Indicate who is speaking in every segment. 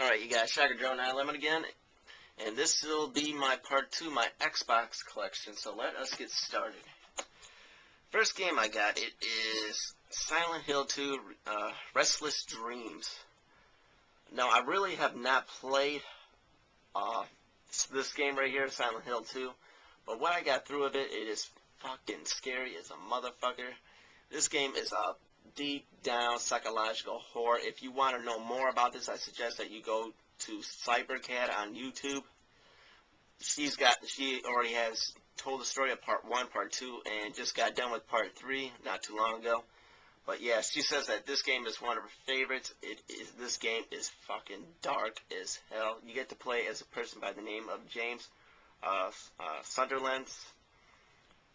Speaker 1: Alright, you guys, Shocker Joe 911 again, and this will be my part 2, my Xbox collection, so let us get started. First game I got, it is Silent Hill 2, Restless Dreams. Now, I really have not played this game right here, Silent Hill 2, but what I got through of it, it is fucking scary as a motherfucker. This game is a deep down psychological horror. If you want to know more about this, I suggest that you go to Cybercat on YouTube. She already has told the story of part 1, part 2, and just got done with part 3 not too long ago. But yeah, she says that this game is one of her favorites. This game is fucking dark as hell. You get to play as a person by the name of James Sunderland.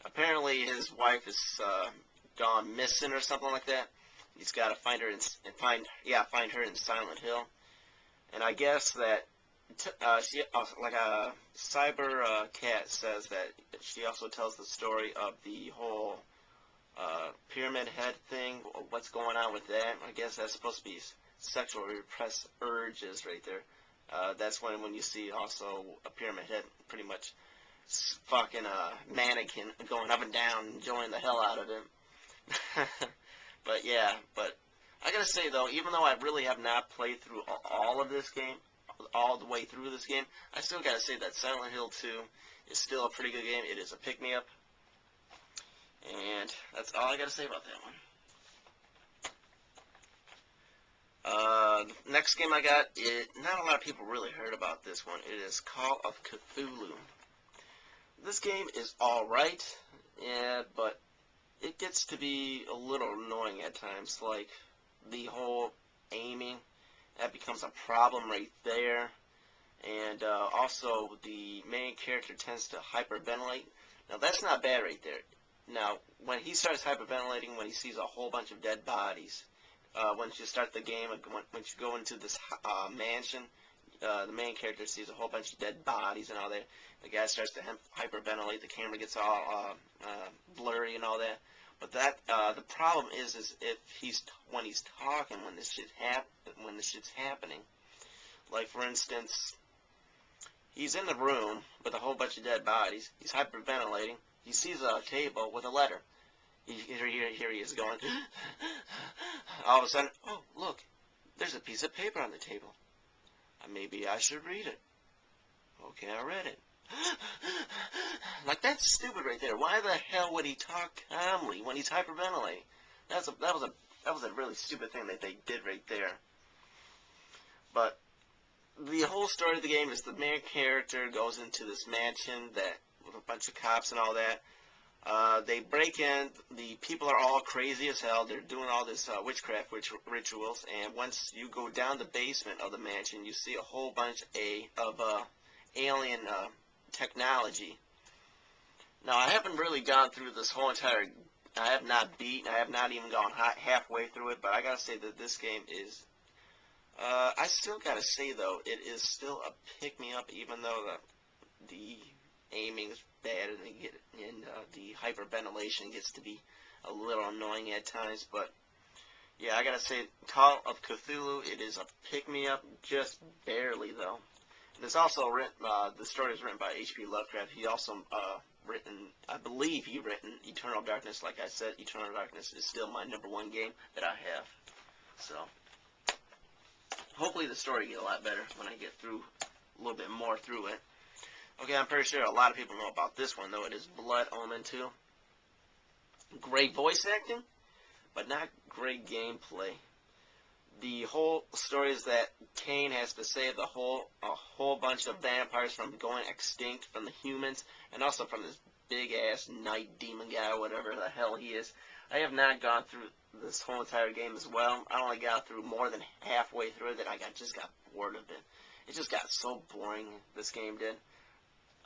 Speaker 1: Apparently his wife is gone missing or something like that. He's got to find her find her in Silent Hill. And I guess that she like a cyber cat says that she also tells the story of the whole pyramid head thing. What's going on with that? I guess that's supposed to be sexual repressed urges right there. That's when you see also a pyramid head pretty much fucking mannequin going up and down, enjoying the hell out of it. But yeah, but I gotta say though, even though I really have not played through all of this game, all the way through this game, I still gotta say that Silent Hill 2 is still a pretty good game. It is a pick-me-up, and that's all I gotta say about that one. Next game I got, not a lot of people really heard about this one. It is Call of Cthulhu. This game is alright, yeah, but it gets to be a little annoying at times, like the whole aiming, that becomes a problem right there, and also the main character tends to hyperventilate. Now that's not bad right there. Now when he starts hyperventilating, when he sees a whole bunch of dead bodies, once you start the game, once you go into this mansion, the main character sees a whole bunch of dead bodies and all that. The guy starts to hyperventilate. The camera gets all blurry and all that. But the problem is if when he's talking, when this shit's happening. Like for instance, he's in the room with a whole bunch of dead bodies. He's hyperventilating. He sees a table with a letter. Here he is going. All of a sudden, oh look, there's a piece of paper on the table. Maybe I should read it. Okay, I read it. Like, that's stupid right there. Why the hell would he talk calmly when he's hyperventilating? That was a really stupid thing that they did right there. But the whole story of the game is the main character goes into this mansion with a bunch of cops and all that. They break in. The people are all crazy as hell. They're doing all this witchcraft rituals. And once you go down the basement of the mansion, you see a whole bunch of alien technology. Now, I haven't really gone through this whole entire. I have not even gone halfway through it. But I gotta say that this game is. I still gotta say though, it is still a pick-me-up, even though the aiming is bad and the hyperventilation gets to be a little annoying at times. But yeah, I gotta say, Call of Cthulhu, it is a pick-me-up, just barely though. And it's also written. The story is written by H.P. Lovecraft. He also I believe he written Eternal Darkness. Like I said, Eternal Darkness is still my #1 game that I have. So hopefully the story gets a lot better when I get through a little bit more through it. Okay, I'm pretty sure a lot of people know about this one, though. It is Blood Omen 2. Great voice acting, but not great gameplay. The whole story is that Cain has to save a whole bunch of vampires from going extinct from the humans, and also from this big-ass night demon guy, or whatever the hell he is. I have not gone through this whole entire game as well. I only got through more than halfway through it, and I just got bored of it. It just got so boring, this game did.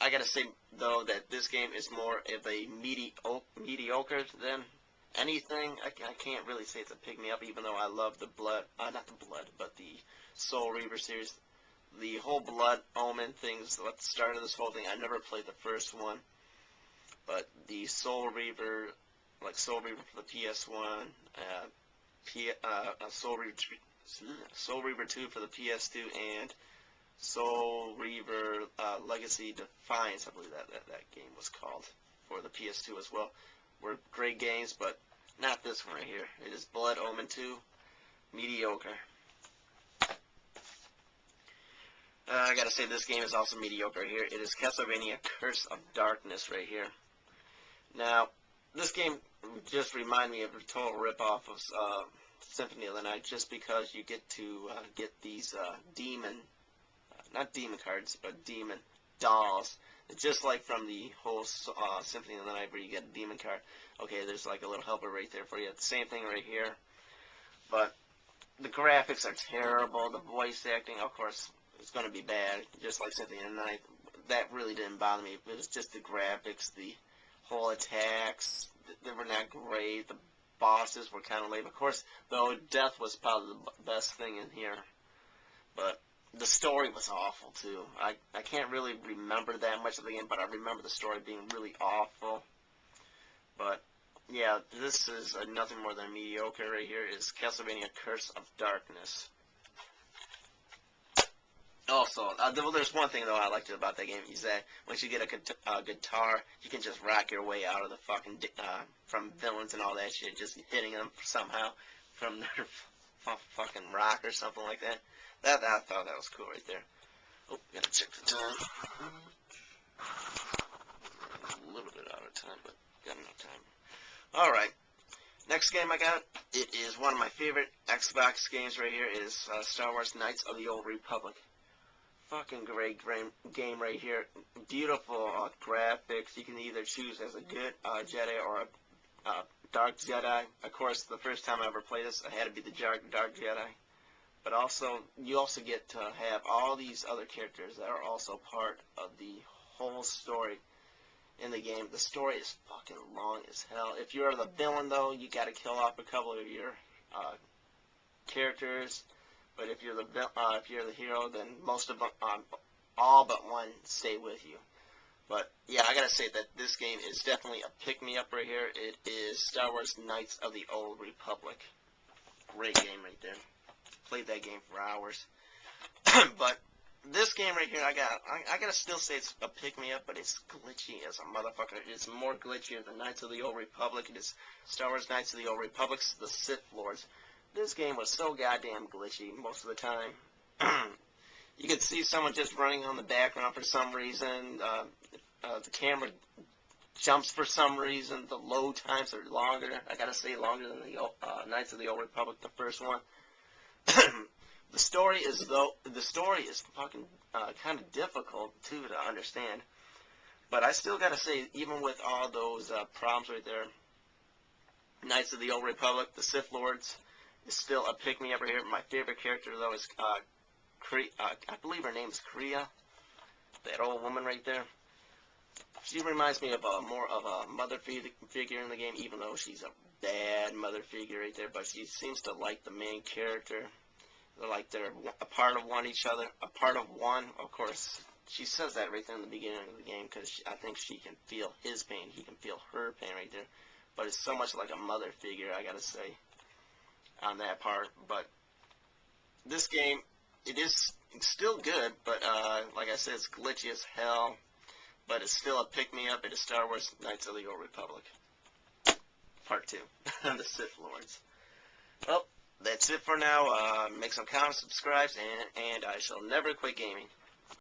Speaker 1: I gotta say, though, that this game is more of a mediocre than anything. I can't really say it's a pick-me-up, even though I love the not the Blood, but the Soul Reaver series. The whole Blood Omen things, at the start of this whole thing, I never played the first one, but the Soul Reaver, like Soul Reaver for the PS1, Soul Reaver Soul Reaver 2 for the PS2, and Soul Reaver Legacy Defiance, I believe that game was called, for the PS2 as well. Were great games, but not this one right here. It is Blood Omen 2, mediocre. I gotta say, this game is also mediocre here. It is Castlevania Curse of Darkness right here. Now, this game just reminded me of a total ripoff of Symphony of the Night, just because you get to get these demon, not demon cards, but demon dolls. It's just like from the whole Symphony of the Night, where you get a demon card. Okay, there's like a little helper right there for you. It's the same thing right here, but the graphics are terrible. The voice acting, of course, is going to be bad, just like Symphony of the Night. That really didn't bother me. It was just the graphics, the whole attacks. They were not great. The bosses were kind of lame. Of course, though, death was probably the best thing in here. But the story was awful, too. I can't really remember that much of the game, but I remember the story being really awful. But, yeah, this is nothing more than mediocre right here. Is Castlevania Curse of Darkness. Also, there's one thing, though, I liked about that game, is that once you get a guitar, you can just rock your way out of the fucking, from villains and all that shit, just hitting them somehow from their fucking rock or something like that. I thought that was cool right there. Oh, gotta check the time. A little bit out of time, but got enough time. Alright, next game I got, it is one of my favorite Xbox games right here. It is Star Wars Knights of the Old Republic. Fucking great game right here. Beautiful graphics. You can either choose as a good Jedi or a Dark Jedi. Of course, the first time I ever played this, I had to be the Dark Jedi. But also, you also get to have all these other characters that are also part of the whole story in the game. The story is fucking long as hell. If you're the villain, though, you got to kill off a couple of your characters. But if you're the hero, then most of them, all but one, stay with you. But yeah, I gotta say that this game is definitely a pick-me-up right here. It is Star Wars Knights of the Old Republic. Great game right there. Played that game for hours. But this game right here, I gotta still say it's a pick-me-up, but it's glitchy as a motherfucker. It's more glitchier than Knights of the Old Republic. It is Star Wars Knights of the Old Republic, the Sith Lords. This game was so goddamn glitchy most of the time. You could see someone just running on the background for some reason. The camera jumps for some reason. The load times are longer. I gotta say, longer than the Knights of the Old Republic, the first one. The story is fucking kind of difficult too to understand. But I still gotta say, even with all those problems right there, Knights of the Old Republic, the Sith Lords, is still a pick-me-up right here. My favorite character, though, is I believe her name is Kriya, that old woman right there. She reminds me of more of a mother figure in the game, even though she's a bad mother figure right there. But she seems to like the main character. They're like they're a part of each other, a part of one. Of course, she says that right there in the beginning of the game, because I think she can feel his pain. He can feel her pain right there. But it's so much like a mother figure, I gotta say, on that part. But this game, it is still good, but like I said, it's glitchy as hell. But it's still a pick-me-up. It is Star Wars Knights of the Old Republic. Part 2. The Sith Lords. Well, that's it for now. Make some comments, subscribe, and I shall never quit gaming.